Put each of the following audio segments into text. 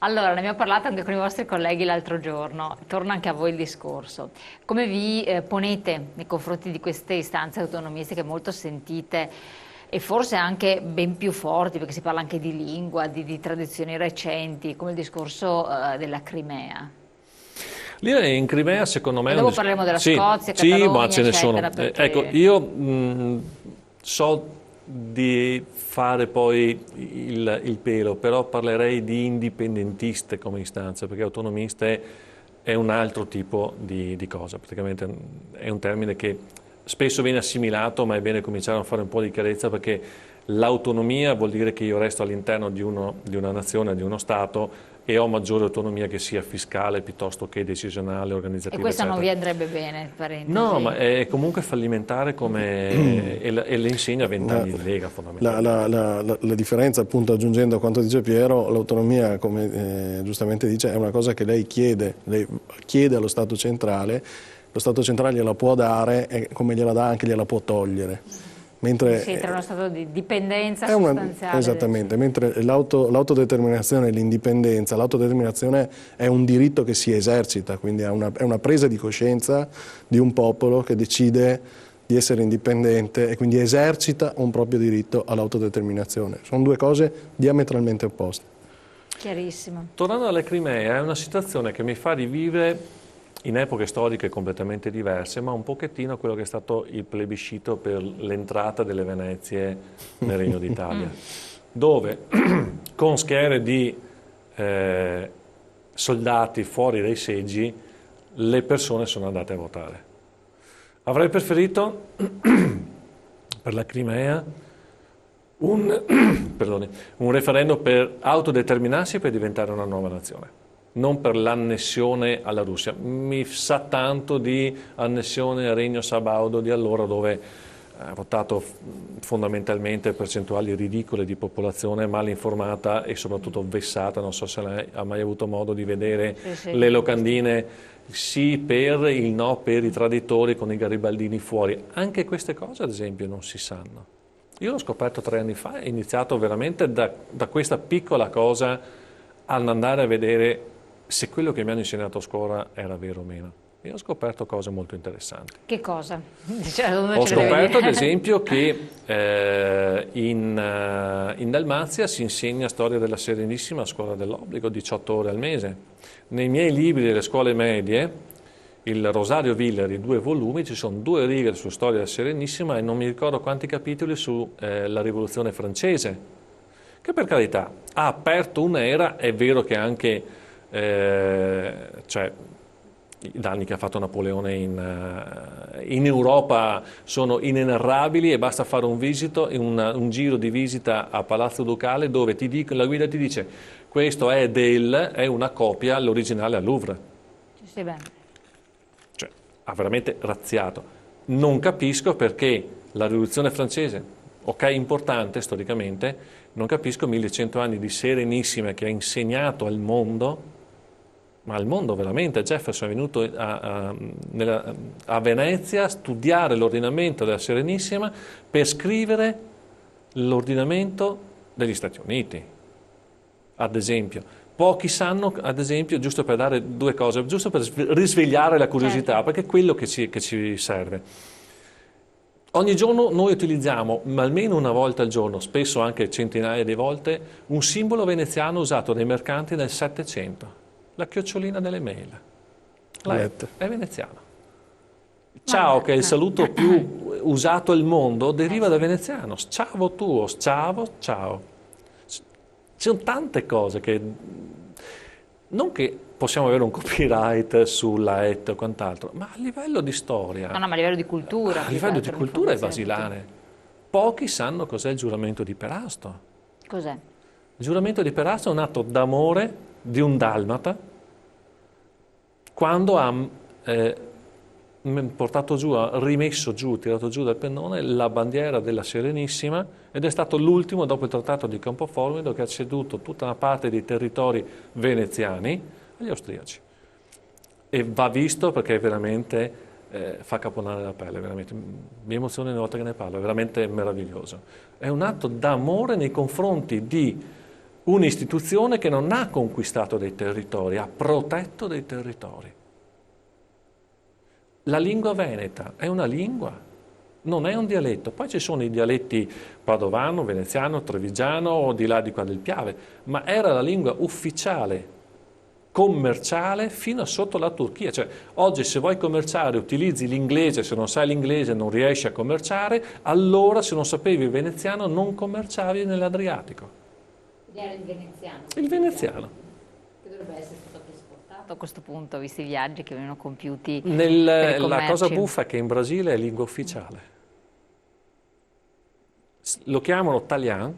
Allora, ne abbiamo parlato anche con i vostri colleghi l'altro giorno, torna anche a voi il discorso. Come vi ponete nei confronti di queste istanze autonomistiche molto sentite e forse anche ben più forti, perché si parla anche di lingua, di tradizioni recenti, come il discorso della Crimea? Lì in Crimea secondo me E è un dopo parleremo della sì, Scozia, sì, ma Catalogna, ce ne sono. eccetera, Ecco, perché... io so di fare poi il pelo, però parlerei di indipendentiste come istanza, perché autonomiste è un altro tipo di cosa, praticamente è un termine che spesso viene assimilato, ma è bene cominciare a fare un po' di chiarezza perché l'autonomia vuol dire che io resto all'interno di una nazione, di uno Stato e ho maggiore autonomia che sia fiscale piuttosto che decisionale, E organizzativa, questo non eccetera. vi andrebbe bene, No, ma parentesi. è comunque fallimentare come, e le insegna a 20 La, anni di Lega fondamentalmente. la differenza, appunto, aggiungendo a quanto dice Piero, l'autonomia, come giustamente dice, è una cosa che lei chiede allo Stato centrale, lo Stato centrale gliela può dare e come gliela dà anche gliela può togliere. Mentre Si entra in uno stato di dipendenza sostanziale. esattamente, mentre l'autodeterminazione e l'indipendenza, l'autodeterminazione è un diritto che si esercita, quindi è una presa di coscienza di un popolo che decide di essere indipendente e quindi esercita un proprio diritto all'autodeterminazione. Sono due cose diametralmente opposte. Chiarissimo. Tornando alla Crimea, è una situazione che mi fa rivivere in epoche storiche completamente diverse, ma un pochettino quello che è stato il plebiscito per l'entrata delle Venezie nel Regno d'Italia, dove con schiere di soldati fuori dai seggi le persone sono andate a votare. Avrei preferito per la Crimea perdoni, un referendum per autodeterminarsi e per diventare una nuova nazione, non per l'annessione alla Russia. Mi sa tanto di annessione al Regno Sabaudo di allora, dove ha votato fondamentalmente percentuali ridicole di popolazione mal informata e soprattutto vessata. Non so se lei ha mai avuto modo di vedere le locandine sì per, il no per i traditori con i garibaldini fuori. Anche queste cose, ad esempio, non si sanno. Io l'ho scoperto 3 anni fa e ho iniziato veramente da questa piccola cosa ad andare a vedere se quello che mi hanno insegnato a scuola era vero o meno. E ho scoperto cose molto interessanti. Che cosa? Cioè, dove Ho ce le devi scoperto, ad dire? esempio, che in Dalmazia si insegna storia della Serenissima a scuola dell'obbligo, 18 ore al mese. Nei miei libri delle scuole medie, il Rosario Villari, 2 volumi, ci sono 2 righe su storia della Serenissima e non mi ricordo quanti capitoli sulla Rivoluzione francese, che per carità ha aperto un'era. È vero che anche cioè, i danni che ha fatto Napoleone in Europa sono inenarrabili e basta fare un giro di visita a Palazzo Ducale dove la guida ti dice questo è una copia, l'originale al Louvre. Sì, bene. Cioè, ha veramente razziato. Non capisco perché la rivoluzione francese, ok, importante storicamente, non capisco 1100 anni di Serenissima che ha insegnato al mondo, ma al mondo veramente. Jefferson è venuto a Venezia a studiare l'ordinamento della Serenissima per scrivere l'ordinamento degli Stati Uniti, ad esempio. Pochi sanno, ad esempio, giusto per dare 2 cose, giusto per risvegliare la curiosità, Certo. perché è quello che ci serve. Ogni giorno noi utilizziamo, almeno una volta al giorno, spesso anche centinaia di volte, un simbolo veneziano usato dai mercanti nel Settecento, la chiocciolina delle mail. La E è veneziana. Ciao, che è il saluto più usato al mondo, deriva da veneziano. Ciao tuo, ciao, ciao. Ci sono tante cose che, non che possiamo avere un copyright sulla et o quant'altro, ma a livello di storia, No, no, ma a livello di cultura. a più che livello di altro, cultura è informazione, basilare. Pochi sanno cos'è il giuramento di Perasto. Cos'è? Il giuramento di Perasto è un atto d'amore di un dalmata quando ha portato giù, ha rimesso giù, tirato giù dal pennone la bandiera della Serenissima ed è stato l'ultimo, dopo il trattato di Campoformido, che ha ceduto tutta una parte dei territori veneziani agli austriaci. E va visto perché veramente fa caponare la pelle, veramente. Mi emoziona ogni volta che ne parlo, è veramente meraviglioso. È un atto d'amore nei confronti di un'istituzione che non ha conquistato dei territori, ha protetto dei territori. La lingua veneta è una lingua, non è un dialetto. Poi ci sono i dialetti padovano, veneziano, trevigiano o di là di qua del Piave, ma era la lingua ufficiale, commerciale fino a sotto la Turchia. Cioè, oggi se vuoi commerciare utilizzi l'inglese, se non sai l'inglese non riesci a commerciare, allora se non sapevi il veneziano non commerciavi nell'Adriatico. Era il veneziano. Il veneziano. Che dovrebbe essere stato più esportato a questo punto, visti i viaggi che venivano compiuti. La cosa buffa è che in Brasile è lingua ufficiale. Lo chiamano Talian,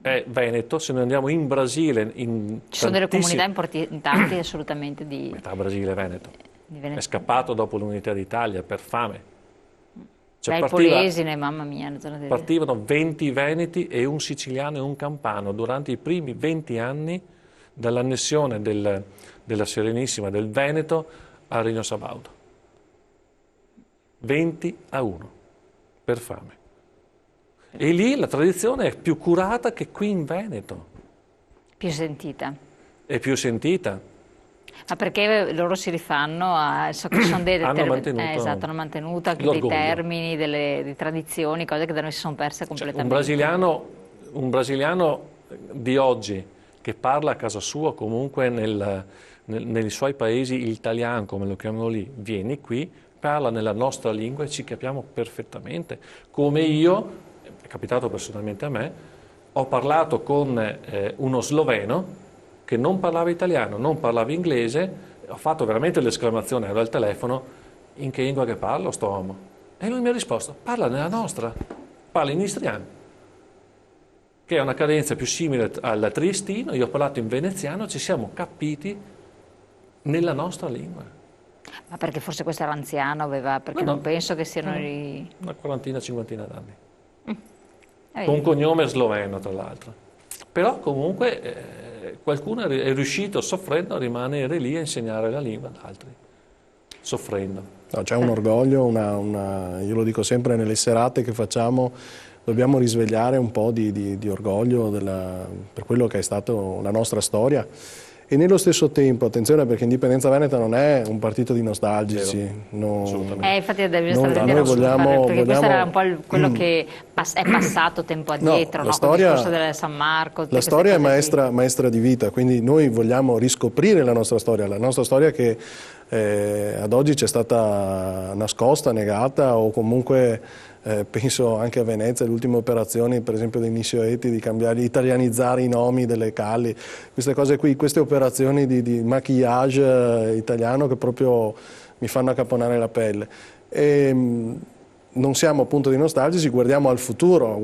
è veneto. Se noi andiamo in Brasile, ci sono delle comunità importanti assolutamente di... Metà Brasile è veneto. È scappato dopo l'unità d'Italia per fame. Cioè il Polesine, mamma mia. Partivano 20 veneti e un siciliano e un campano durante i primi 20 anni dall'annessione della Serenissima del Veneto a Regno Sabaudo. 20-1 per fame. E lì la tradizione è più curata che qui in Veneto. Più sentita. È più sentita. Ma perché loro si rifanno a... So che sono hanno mantenuto anche dei termini, delle tradizioni, cose che da noi si sono perse completamente. Cioè, un brasiliano di oggi che parla a casa sua, comunque nei suoi paesi, il italiano, come lo chiamano lì, vieni qui, parla nella nostra lingua e ci capiamo perfettamente. Come io, è capitato personalmente a me, ho parlato con uno sloveno che non parlava italiano, non parlava inglese, ho fatto veramente l'esclamazione, ero al telefono, in che lingua che parlo sto uomo? E lui mi ha risposto, parla nella nostra, parla in istriano, che è una cadenza più simile al triestino. Io ho parlato in veneziano, ci siamo capiti nella nostra lingua. Ma perché forse questo era anziano, perché non penso che siano... Una quarantina, cinquantina d'anni. Con un cognome sloveno, tra l'altro. Però comunque qualcuno è riuscito, soffrendo, a rimanere lì a insegnare la lingua ad altri. Soffrendo. No, c'è un orgoglio, io lo dico sempre nelle serate che facciamo, dobbiamo risvegliare un po' di orgoglio per quello che è stato la nostra storia. E nello stesso tempo, attenzione, perché Indipendenza Veneta non è un partito di nostalgici. Infatti perché questo era un po' quello che è passato tempo addietro, la storia, con il discorso del San Marco. La storia è maestra di vita, quindi noi vogliamo riscoprire la nostra storia che ad oggi ci è stata nascosta, negata o comunque... penso anche a Venezia, le ultime operazioni per esempio dei Nissioeti di cambiare, italianizzare i nomi delle calli, queste cose qui, queste operazioni di maquillage italiano che proprio mi fanno accaponare la pelle. Non siamo appunto di nostalgici, guardiamo al futuro,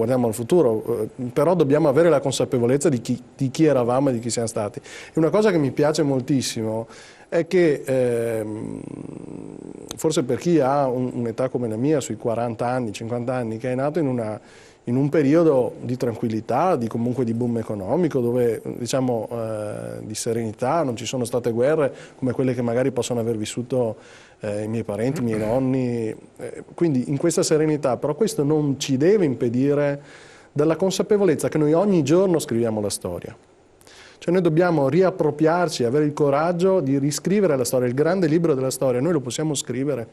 però dobbiamo avere la consapevolezza di chi eravamo e di chi siamo stati. E una cosa che mi piace moltissimo è che forse per chi ha un'età come la mia, sui 40 anni, 50 anni, che è nato in un periodo di tranquillità, comunque di boom economico, dove diciamo di serenità, non ci sono state guerre come quelle che magari possono aver vissuto i miei parenti, i miei nonni, quindi in questa serenità, però questo non ci deve impedire dalla consapevolezza che noi ogni giorno scriviamo la storia. Cioè noi dobbiamo riappropriarci, avere il coraggio di riscrivere la storia, il grande libro della storia, noi lo possiamo scrivere.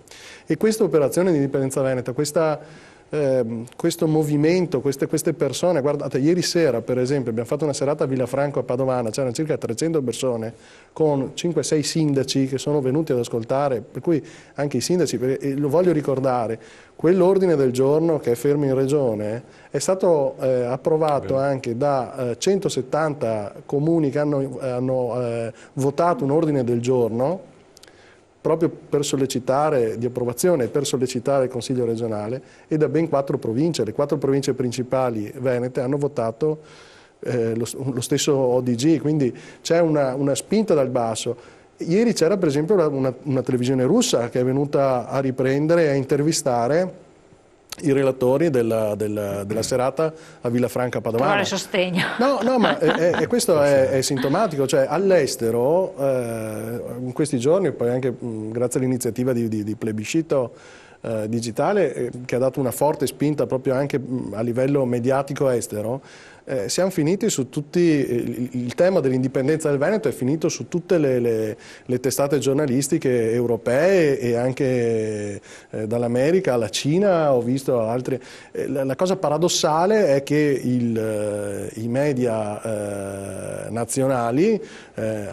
E questa operazione di Indipendenza Veneta, questo movimento, queste persone, guardate, ieri sera per esempio abbiamo fatto una serata a Villafranco a Padovana, c'erano circa 300 persone con 5-6 sindaci che sono venuti ad ascoltare, per cui anche i sindaci, e lo voglio ricordare, quell'ordine del giorno che è fermo in regione è stato approvato anche da 170 comuni che hanno votato un ordine del giorno proprio per sollecitare, di approvazione, per sollecitare il Consiglio regionale, e da ben 4 province. Le 4 province principali venete hanno votato lo stesso ODG, quindi c'è una spinta dal basso. Ieri c'era per esempio una televisione russa che è venuta a riprendere e a intervistare i relatori della serata a Villafranca Padovana. Trovare sostegno. No, ma questo è sintomatico, cioè all'estero in questi giorni, poi anche grazie all'iniziativa di plebiscito digitale che ha dato una forte spinta proprio anche a livello mediatico estero, siamo finiti su tutti, il tema dell'indipendenza del Veneto è finito su tutte le testate giornalistiche europee e anche dall'America alla Cina, ho visto altri. La cosa paradossale è che i media nazionali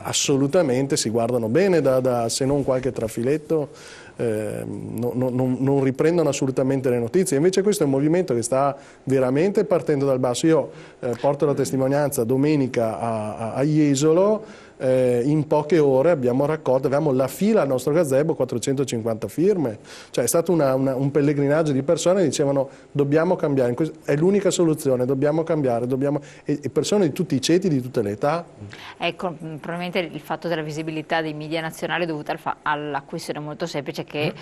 assolutamente si guardano bene se non qualche trafiletto. Non riprendono assolutamente le notizie, invece questo è un movimento che sta veramente partendo dal basso. Io porto la testimonianza domenica a Jesolo, in poche ore avevamo la fila al nostro gazebo, 450 firme, cioè è stato un pellegrinaggio di persone che dicevano dobbiamo cambiare, è l'unica soluzione, dobbiamo cambiare, e persone di tutti i ceti, di tutte le età. Ecco, probabilmente il fatto della visibilità dei media nazionali è dovuta alla questione molto semplice che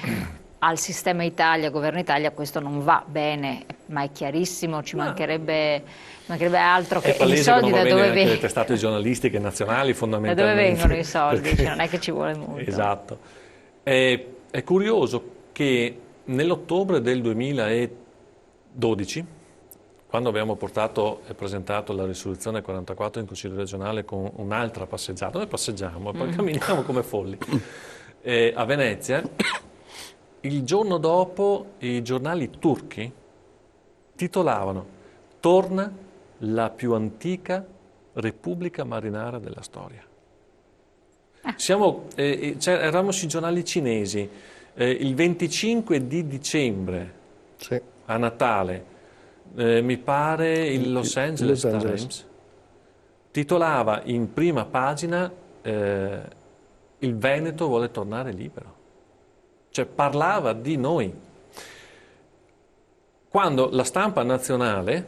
al sistema Italia, governo Italia, questo non va bene, ma è chiarissimo, ci mancherebbe altro che i soldi da dove vengono. Le testate giornalistiche nazionali fondamentalmente. Da dove vengono i soldi? Perché... non è che ci vuole molto. Esatto. È curioso che nell'ottobre del 2012, quando abbiamo portato e presentato la risoluzione 44 in Consiglio regionale con un'altra passeggiata, noi passeggiamo e poi camminiamo come folli, a Venezia, il giorno dopo i giornali turchi titolavano "Torna la più antica repubblica marinara della storia". Eravamo sui giornali cinesi, il 25 di dicembre, sì, a Natale, mi pare il Los Angeles Times titolava in prima pagina "Il Veneto vuole tornare libero". Cioè parlava di noi. Quando la stampa nazionale,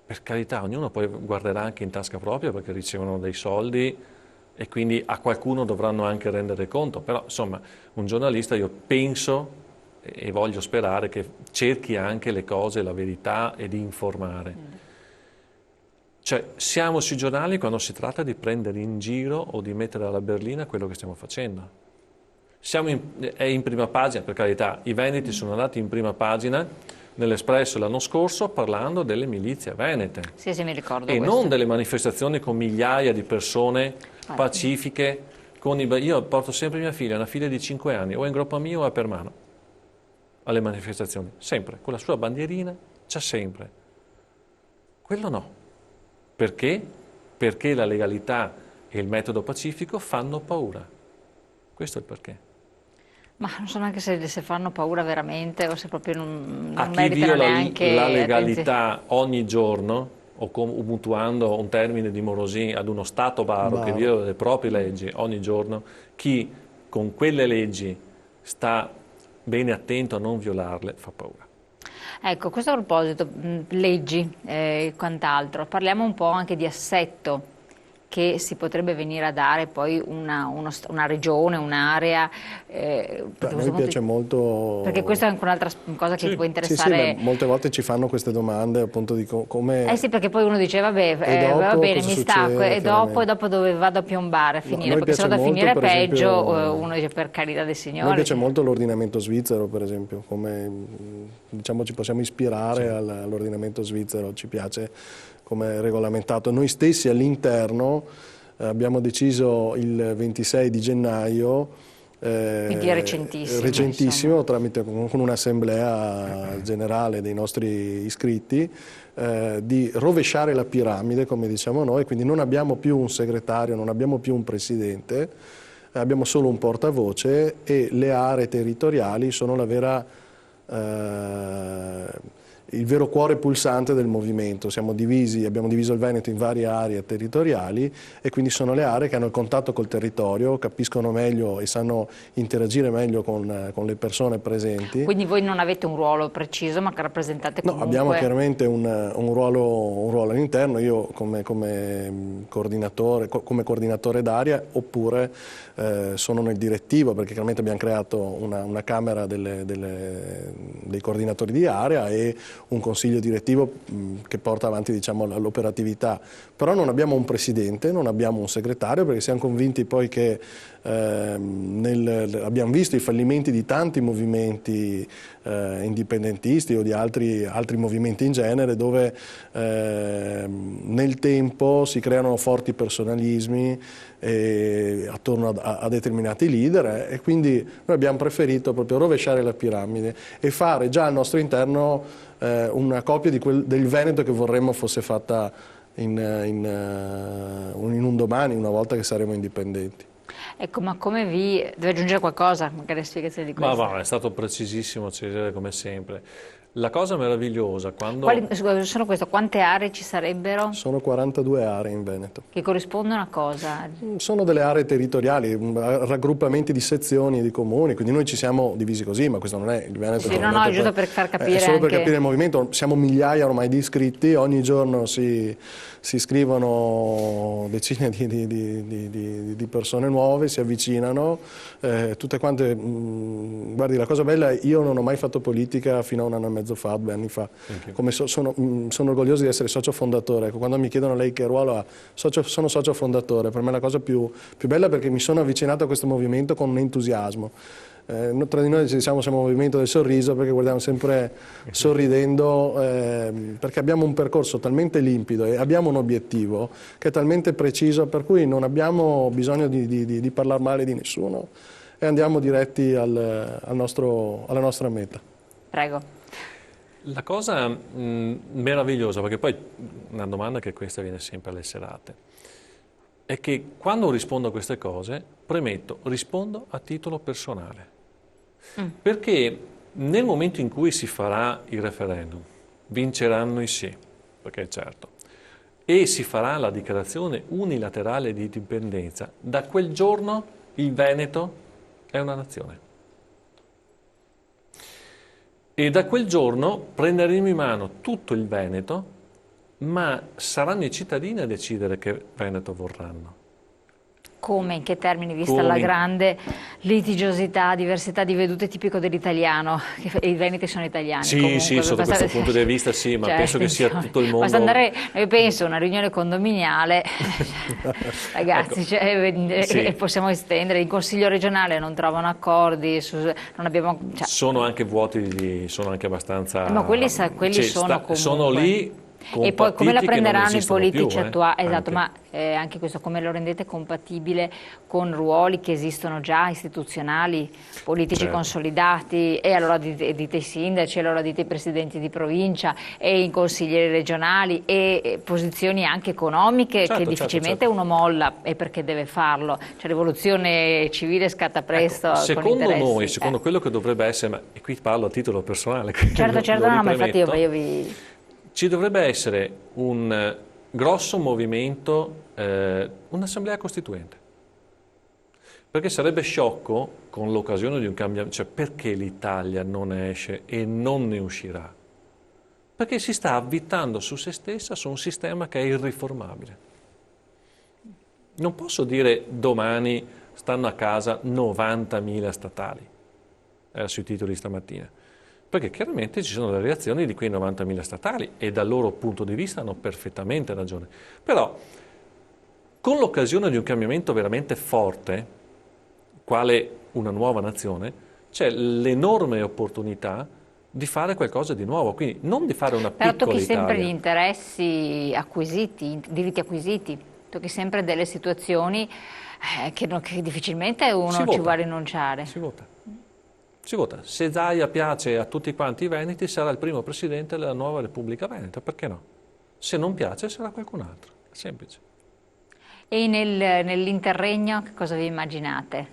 per carità, ognuno poi guarderà anche in tasca propria perché ricevono dei soldi e quindi a qualcuno dovranno anche rendere conto, però insomma un giornalista, io penso e voglio sperare che cerchi anche le cose, la verità e di informare. Cioè siamo sui giornali quando si tratta di prendere in giro o di mettere alla berlina quello che stiamo facendo. È in prima pagina, per carità, i veneti sono andati in prima pagina nell'Espresso l'anno scorso parlando delle milizie venete. Sì, mi ricordo e questo. Non delle manifestazioni con migliaia di persone pacifiche. Io porto sempre mia figlia, una figlia di 5 anni, o in groppa mia o a per mano, alle manifestazioni, sempre, con la sua bandierina, c'è sempre. Quello no. Perché? Perché la legalità e il metodo pacifico fanno paura. Questo è il perché. Ma non so neanche se fanno paura veramente o se proprio non a chi meritano viola neanche la legalità ogni giorno, o mutuando un termine di Morosini ad uno Stato baro che viola le proprie leggi ogni giorno, chi con quelle leggi sta bene attento a non violarle fa paura. Ecco, a questo proposito, leggi e quant'altro, parliamo un po' anche di assetto che si potrebbe venire a dare poi una regione, un'area. A noi piace molto... Perché questa è anche un'altra cosa che può interessare. Sì, molte volte ci fanno queste domande appunto di come... sì, perché poi uno dice vabbè, va bene, mi stacco, e dopo dove vado a piombare a finire? Perché se vado a finire peggio, uno dice per carità del Signore. A noi piace molto l'ordinamento svizzero, per esempio, come diciamo ci possiamo ispirare all'ordinamento svizzero, ci piace come regolamentato. Noi stessi all'interno abbiamo deciso il 26 di gennaio, quindi recentissimo, tramite con un'assemblea generale dei nostri iscritti, di rovesciare la piramide, come diciamo noi, quindi non abbiamo più un segretario, non abbiamo più un presidente, abbiamo solo un portavoce e le aree territoriali sono il vero cuore pulsante del movimento. Abbiamo diviso il Veneto in varie aree territoriali e quindi sono le aree che hanno il contatto col territorio, capiscono meglio e sanno interagire meglio con le persone presenti. Quindi voi non avete un ruolo preciso, ma che rappresentate comunque... No, abbiamo chiaramente un ruolo all'interno, io come coordinatore d'area, oppure sono nel direttivo, perché chiaramente abbiamo creato una camera dei coordinatori di area e un consiglio direttivo che porta avanti, diciamo, l'operatività, però non abbiamo un presidente, non abbiamo un segretario, perché siamo convinti poi che abbiamo visto i fallimenti di tanti movimenti indipendentisti o di altri movimenti in genere, dove nel tempo si creano forti personalismi attorno a determinati leader, e quindi noi abbiamo preferito proprio rovesciare la piramide e fare già al nostro interno una copia del Veneto che vorremmo fosse fatta in un domani, una volta che saremo indipendenti. Ecco, ma come deve aggiungere qualcosa, magari spiegazione di questo? Ma è stato precisissimo Cesare, come sempre. La cosa meravigliosa quando... Sono questo, quante aree ci sarebbero? Sono 42 aree in Veneto. Che corrispondono a cosa? Sono delle aree territoriali, raggruppamenti di sezioni di comuni, quindi noi ci siamo divisi così, ma questo non è il Veneto. Sì, no, è giusto per far capire. È solo anche... per capire il movimento, siamo migliaia ormai di iscritti, ogni giorno si iscrivono decine di persone nuove, si avvicinano, tutte quante, guardi, la cosa bella è io non ho mai fatto politica fino a un anno e mezzo fa, 2 anni fa. Come sono orgoglioso di essere socio fondatore. Ecco, quando mi chiedono lei che ruolo ha, sono socio fondatore. Per me è la cosa più bella, perché mi sono avvicinato a questo movimento con un entusiasmo. Tra di noi diciamo siamo un movimento del sorriso, perché guardiamo sempre sorridendo, perché abbiamo un percorso talmente limpido e abbiamo un obiettivo che è talmente preciso, per cui non abbiamo bisogno di parlare male di nessuno e andiamo diretti alla nostra meta. Prego. La cosa meravigliosa, perché poi una domanda che questa viene sempre alle serate, è che quando rispondo a queste cose, premetto, rispondo a titolo personale. Perché nel momento in cui si farà il referendum, vinceranno i sì, perché è certo, e si farà la dichiarazione unilaterale di indipendenza, da quel giorno il Veneto è una nazione. E da quel giorno prenderemo in mano tutto il Veneto, ma saranno i cittadini a decidere che Veneto vorranno. Come, in che termini, vista la grande litigiosità, diversità di vedute tipico dell'italiano, che i veneti sono italiani. Sì, comunque, sì, sotto questo punto di vista sì, ma penso che sia tutto il mondo... Basta andare, io penso, a una riunione condominiale, ragazzi, ecco, sì. possiamo estendere, in consiglio regionale non trovano accordi, non abbiamo... Sono anche vuoti, sono anche abbastanza... Ma quelli sono comunque... Sono lì... E poi come la prenderanno i politici attuali? Esatto, anche. ma anche questo come lo rendete compatibile con ruoli che esistono già, istituzionali, politici certo. consolidati, e allora dite i sindaci, allora dite i presidenti di provincia e i consiglieri regionali e posizioni anche economiche, che difficilmente uno molla, e perché deve farlo? Cioè, rivoluzione civile scatta presto. Ecco, secondo noi, secondo quello che dovrebbe essere, e qui parlo a titolo personale, certo, no, ma infatti io vi... Ci dovrebbe essere un grosso movimento, un'assemblea costituente. Perché sarebbe sciocco, con l'occasione di un cambiamento, cioè perché l'Italia non esce e non ne uscirà? Perché si sta avvitando su se stessa, su un sistema che è irriformabile. Non posso dire domani stanno a casa 90.000 statali, sui titoli stamattina. Perché chiaramente ci sono le reazioni di quei 90.000 statali e dal loro punto di vista hanno perfettamente ragione. Però, con l'occasione di un cambiamento veramente forte, quale una nuova nazione, c'è l'enorme opportunità di fare qualcosa di nuovo, quindi non di fare una piccola Italia. Però tocchi sempre gli interessi acquisiti, diritti acquisiti, tocchi sempre delle situazioni che difficilmente uno ci vuole rinunciare. Si vota. Si vota. Se Zaia piace a tutti quanti i veneti, sarà il primo presidente della nuova Repubblica Veneta, perché no? Se non piace, sarà qualcun altro. È semplice. E nell'interregno che cosa vi immaginate?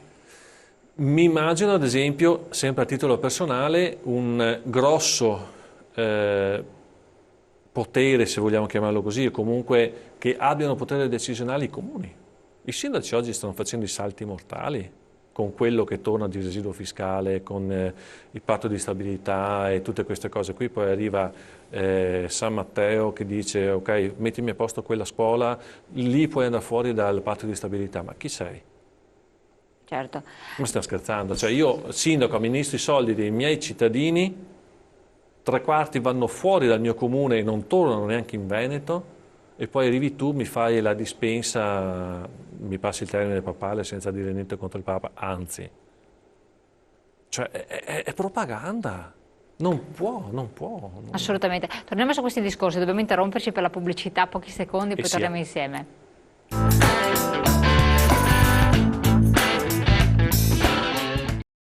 Mi immagino, ad esempio, sempre a titolo personale, un grosso potere, se vogliamo chiamarlo così, o comunque che abbiano potere decisionali i comuni. I sindaci oggi stanno facendo i salti mortali, con quello che torna di residuo fiscale, con il patto di stabilità e tutte queste cose qui. Poi arriva San Matteo che dice ok, mettimi a posto quella scuola, lì puoi andare fuori dal patto di stabilità. Ma chi sei? Certo. Ma stiamo scherzando? Cioè io, sindaco, amministro i soldi dei miei cittadini 3/4 vanno fuori dal mio comune e non tornano neanche in Veneto, e poi arrivi tu, mi fai la dispensa, mi passi il termine papale senza dire niente contro il Papa, anzi, cioè è propaganda, non può. Assolutamente. Torniamo su questi discorsi, dobbiamo interromperci per la pubblicità, pochi secondi, poi torniamo insieme.